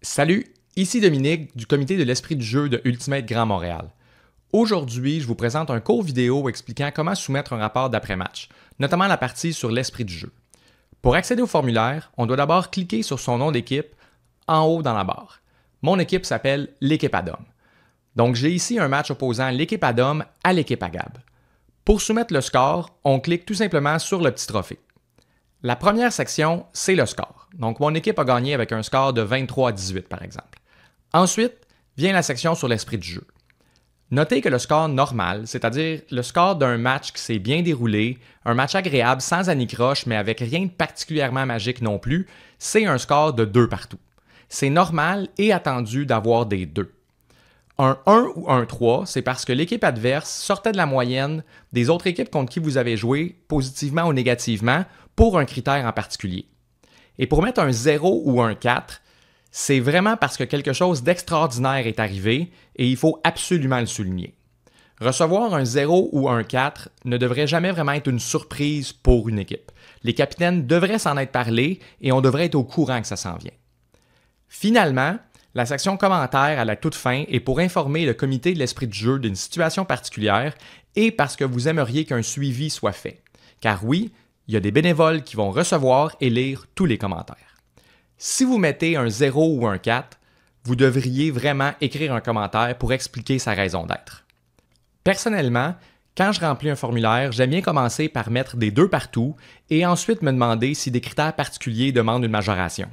Salut, ici Dominique du comité de l'esprit du jeu de Ultimate Grand Montréal. Aujourd'hui, je vous présente un court vidéo expliquant comment soumettre un rapport d'après-match, notamment la partie sur l'esprit du jeu. Pour accéder au formulaire, on doit d'abord cliquer sur son nom d'équipe en haut dans la barre. Mon équipe s'appelle l'équipe Adam. Donc j'ai ici un match opposant l'équipe Adam à l'équipe Agab. Pour soumettre le score, on clique tout simplement sur le petit trophée. La première section, c'est le score. Donc, mon équipe a gagné avec un score de 23-18, par exemple. Ensuite, vient la section sur l'esprit du jeu. Notez que le score normal, c'est-à-dire le score d'un match qui s'est bien déroulé, un match agréable sans anicroche, mais avec rien de particulièrement magique non plus, c'est un score de 2 partout. C'est normal et attendu d'avoir des 2. Un 1 ou un 3, c'est parce que l'équipe adverse sortait de la moyenne des autres équipes contre qui vous avez joué, positivement ou négativement, pour un critère en particulier. Et pour mettre un 0 ou un 4, c'est vraiment parce que quelque chose d'extraordinaire est arrivé et il faut absolument le souligner. Recevoir un 0 ou un 4 ne devrait jamais vraiment être une surprise pour une équipe. Les capitaines devraient s'en être parlé et on devrait être au courant que ça s'en vient. Finalement, la section commentaires à la toute fin est pour informer le comité de l'esprit du jeu d'une situation particulière et parce que vous aimeriez qu'un suivi soit fait. Car oui, il y a des bénévoles qui vont recevoir et lire tous les commentaires. Si vous mettez un 0 ou un 4, vous devriez vraiment écrire un commentaire pour expliquer sa raison d'être. Personnellement, quand je remplis un formulaire, j'aime bien commencer par mettre des 2 partout et ensuite me demander si des critères particuliers demandent une majoration.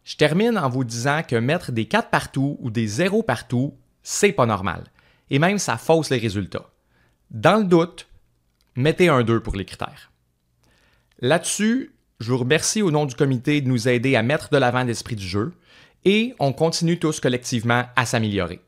Je termine en vous disant que mettre des 4 partout ou des 0 partout, c'est pas normal. Et même ça fausse les résultats. Dans le doute, mettez un 2 pour les critères. Là-dessus, je vous remercie au nom du comité de nous aider à mettre de l'avant l'esprit du jeu et on continue tous collectivement à s'améliorer.